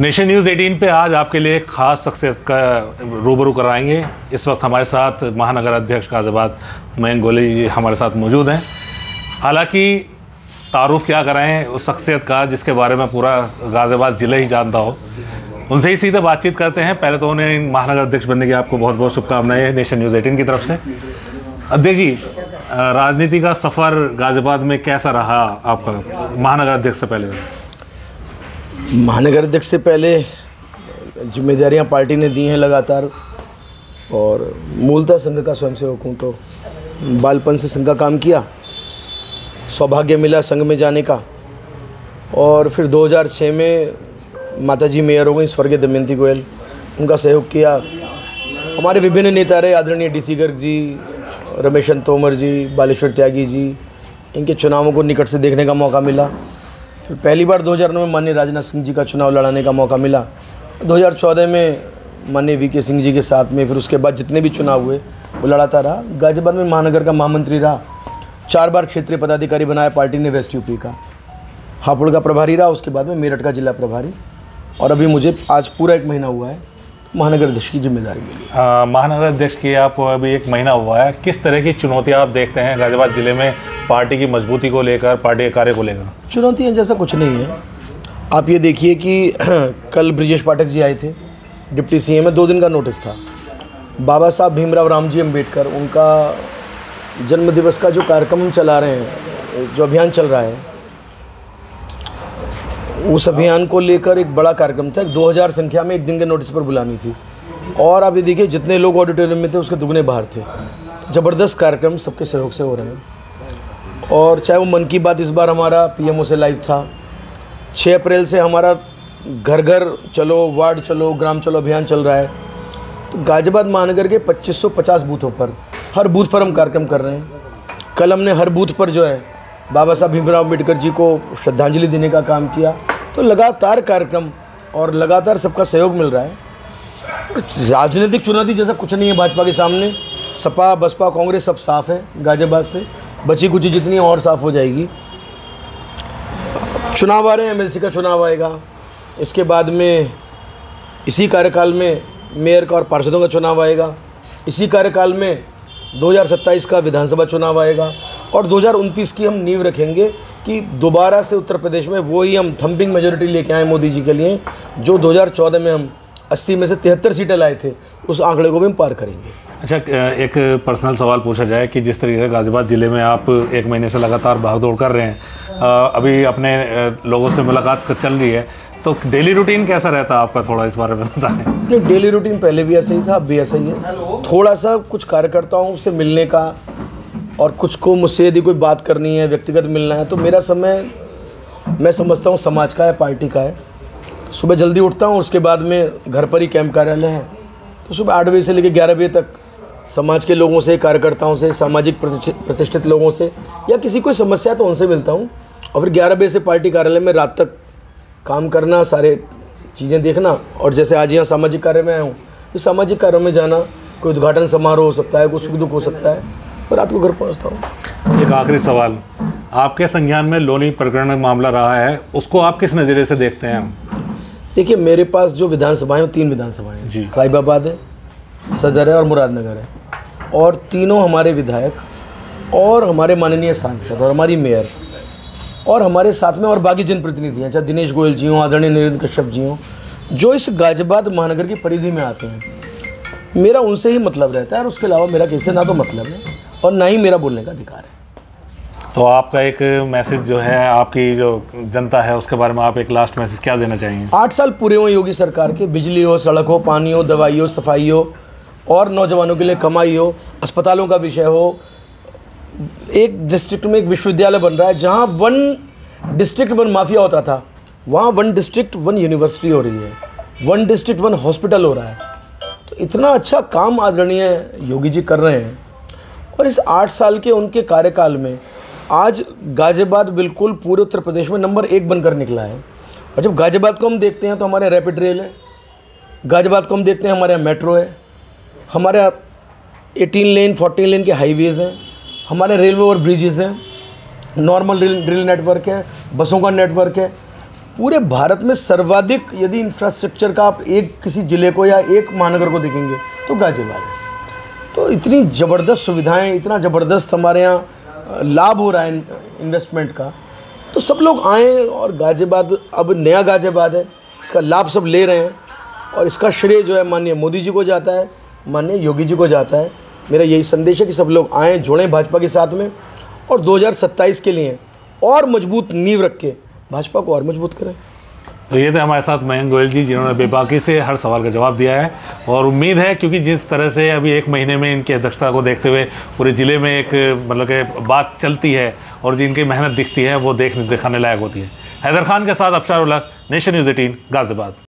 Nation news 18 पे आज आपके लिए एक ख़ास शख्सियत का रूबरू कराएंगे। इस वक्त हमारे साथ महानगर अध्यक्ष गाज़ियाबाद मयंक गोले जी हमारे साथ मौजूद हैं। हालांकि तारुफ क्या कराएं उस शख्सियत का जिसके बारे में पूरा गाज़ियाबाद ज़िला ही जानता हो, उनसे ही सीधे बातचीत करते हैं। पहले तो उन्हें महानगर अध्यक्ष बनने की आपको बहुत बहुत शुभकामनाएं नेशन न्यूज़ 18 की तरफ से। अध्यक्ष जी, राजनीति का सफ़र गाज़ियाबाद में कैसा रहा आपका महानगर अध्यक्ष से पहले? महानगर अध्यक्ष से पहले जिम्मेदारियां पार्टी ने दी हैं लगातार, और मूलतः संघ का स्वयंसेवक हूँ, तो बालपन से संघ का काम किया, सौभाग्य मिला संघ में जाने का। और फिर 2006 में माताजी मेयर हो गई स्वर्गीय दमयंती गोयल, उनका सहयोग किया। हमारे विभिन्न नेता रहे, आदरणीय DC गर्ग जी, रमेशन तोमर जी, बालेश्वर त्यागी जी, इनके चुनावों को निकट से देखने का मौका मिला। फिर पहली बार 2009 में माननीय राजनाथ सिंह जी का चुनाव लड़ाने का मौका मिला। 2014 में माननीय VK सिंह जी के साथ में, फिर उसके बाद जितने भी चुनाव हुए वो लड़ाता रहा। गाज़ियाबाद में महानगर का महामंत्री रहा, 4 बार क्षेत्रीय पदाधिकारी बनाया पार्टी ने वेस्ट यूपी का, हापुड़ का प्रभारी रहा, उसके बाद में मेरठ का जिला प्रभारी, और अभी मुझे आज पूरा 1 महीना हुआ है महानगर अध्यक्ष की जिम्मेदारी मिली। महानगर अध्यक्ष की आपको अभी 1 महीना हुआ है, किस तरह की चुनौतियां आप देखते हैं गाज़ियाबाद ज़िले में पार्टी की मजबूती को लेकर, पार्टी के कार्य को लेकर? चुनौतियाँ जैसा कुछ नहीं है। आप ये देखिए कि कल ब्रिजेश पाठक जी आए थे, डिप्टी CM में 2 दिन का नोटिस था। बाबा साहब भीमराव रामजी अम्बेडकर, उनका जन्म दिवस का जो कार्यक्रम हम चला रहे हैं, जो अभियान चल रहा है, उस अभियान को लेकर एक बड़ा कार्यक्रम था। 2000 संख्या में 1 दिन के नोटिस पर बुलानी थी, और आप ये देखिए जितने लोग ऑडिटोरियम में थे उसके दुगने बाहर थे। ज़बरदस्त कार्यक्रम सबके सहयोग से हो रहे हैं। और चाहे वो मन की बात इस बार हमारा PMO से लाइव था, 6 अप्रैल से हमारा घर घर चलो, वार्ड चलो, ग्राम चलो अभियान चल रहा है। तो गाज़ियाबाद महानगर के 2550 बूथों पर, हर बूथ पर हम कार्यक्रम कर रहे हैं। कल हमने हर बूथ पर जो है बाबा साहब भीमराव अम्बेडकर जी को श्रद्धांजलि देने का काम किया। तो लगातार कार्यक्रम और लगातार सबका सहयोग मिल रहा है। राजनीतिक चुनौती जैसा कुछ नहीं है भाजपा के सामने। सपा, बसपा, कांग्रेस सब साफ है गाज़ियाबाद से, बची कुची जितनी और साफ हो जाएगी। चुनाव आ रहे हैं, MLC का चुनाव आएगा, इसके बाद में इसी कार्यकाल में मेयर का और पार्षदों का चुनाव आएगा, इसी कार्यकाल में 2027 का विधानसभा चुनाव आएगा, और 2029 की हम नींव रखेंगे कि दोबारा से उत्तर प्रदेश में वही हम थम्पिंग मेजोरिटी लेके आए मोदी जी के लिए, जो 2014 में हम 80 में से 73 सीटें लाए थे, उस आंकड़े को भी हम पार करेंगे। अच्छा, एक पर्सनल सवाल पूछा जाए कि जिस तरीके से गाज़ियाबाद ज़िले में आप 1 महीने से लगातार भागदौड़ कर रहे हैं, अभी अपने लोगों से मुलाकात चल रही है, तो डेली रूटीन कैसा रहता है आपका, थोड़ा इस बारे में बताएं। नहीं, डेली रूटीन पहले भी ऐसा ही था, अब भी ऐसा ही है। थोड़ा सा कुछ कार्यकर्ताओं से मिलने का, और कुछ को मुझसे यदि कोई बात करनी है, व्यक्तिगत मिलना है, तो मेरा समय मैं समझता हूँ समाज का है, पार्टी का है। सुबह जल्दी उठता हूँ, उसके बाद में घर पर ही कैंप कार्यालय है, तो सुबह 8 बजे से लेकर 11 बजे तक समाज के लोगों से, कार्यकर्ताओं से, सामाजिक प्रतिष्ठित लोगों से, या किसी कोई समस्या तो उनसे मिलता हूँ, और फिर 11 बजे से पार्टी कार्यालय में रात तक काम करना, सारे चीज़ें देखना। और जैसे आज यहाँ सामाजिक कार्य में आया हूँ, इस सामाजिक कार्यों में जाना, कोई उद्घाटन समारोह हो सकता है, कोई सुख दुख हो सकता है, और रात को घर पहुँचता हूँ। एक आखिरी सवाल, आपके संज्ञान में लोनी प्रकरण में मामला रहा है, उसको आप किस नज़रिए से देखते हैं? देखिए, मेरे पास जो विधानसभाएं, 3 विधानसभाएं हैं, साहिबाबाद है, सदर है और मुरादनगर है, और तीनों हमारे विधायक और हमारे माननीय सांसद और हमारी मेयर और हमारे साथ में और बाकी जनप्रतिनिधि हैं, चाहे दिनेश गोयल जी हों, आदरणीय नरेंद्र कश्यप जी हों, जो इस गाज़ियाबाद महानगर की परिधि में आते हैं। मेरा उनसे ही मतलब रहता है, और उसके अलावा मेरा किसी से ना तो मतलब है और ना ही मेरा बोलने का अधिकार है। तो आपका एक मैसेज जो है, आपकी जो जनता है उसके बारे में आप एक लास्ट मैसेज क्या देना चाहेंगे? 8 साल पूरे हुए योगी सरकार के, बिजली हो, सड़क हो, पानी हो, दवाई हो, सफाई हो, और नौजवानों के लिए कमाई हो, अस्पतालों का विषय हो। एक डिस्ट्रिक्ट में एक विश्वविद्यालय बन रहा है, जहाँ 1 डिस्ट्रिक्ट 1 माफिया होता था, वहाँ 1 डिस्ट्रिक्ट 1 यूनिवर्सिटी हो रही है, 1 डिस्ट्रिक्ट 1 हॉस्पिटल हो रहा है। तो इतना अच्छा काम आदरणीय योगी जी कर रहे हैं, और इस 8 साल के उनके कार्यकाल में आज गाज़ियाबाद बिल्कुल पूरे उत्तर प्रदेश में नंबर 1 बनकर निकला है। और जब गाज़ियाबाद को हम देखते हैं तो हमारे रैपिड रेल है, गाज़ियाबाद को हम देखते हैं हमारे यहाँ मेट्रो है, हमारे 18 लेन 14 लेन के हाईवेज़ हैं, हमारे रेलवे ओवर ब्रिजेज़ हैं, नॉर्मल रेल नेटवर्क है, बसों का नेटवर्क है। पूरे भारत में सर्वाधिक यदि इंफ्रास्ट्रक्चर का आप एक किसी ज़िले को या एक महानगर को देखेंगे तो गाजियाबाद है। तो इतनी ज़बरदस्त सुविधाएं, इतना ज़बरदस्त हमारे यहाँ लाभ हो रहा है इन्वेस्टमेंट का, तो सब लोग आएँ और गाजियाबाद अब नया गाजियाबाद है, इसका लाभ सब ले रहे हैं और इसका श्रेय जो है माननीय मोदी जी को जाता है, माननीय योगी जी को जाता है। मेरा यही संदेश है कि सब लोग आएँ, जुड़ें भाजपा के साथ में और 2027 के लिए और मजबूत नींव रख के भाजपा को और मजबूत करें। तो ये थे हमारे साथ मयंक गोयल जी, जिन्होंने बेबाकी से हर सवाल का जवाब दिया है और उम्मीद है क्योंकि जिस तरह से अभी 1 महीने में इनकी अध्यक्षता को देखते हुए पूरे ज़िले में एक मतलब कि बात चलती है और जिनकी मेहनत दिखती है वो दिखाने लायक होती है। हैदर खान के साथ अफशार उल हक, नेशन न्यूज़ 18 गाज़ियाबाद।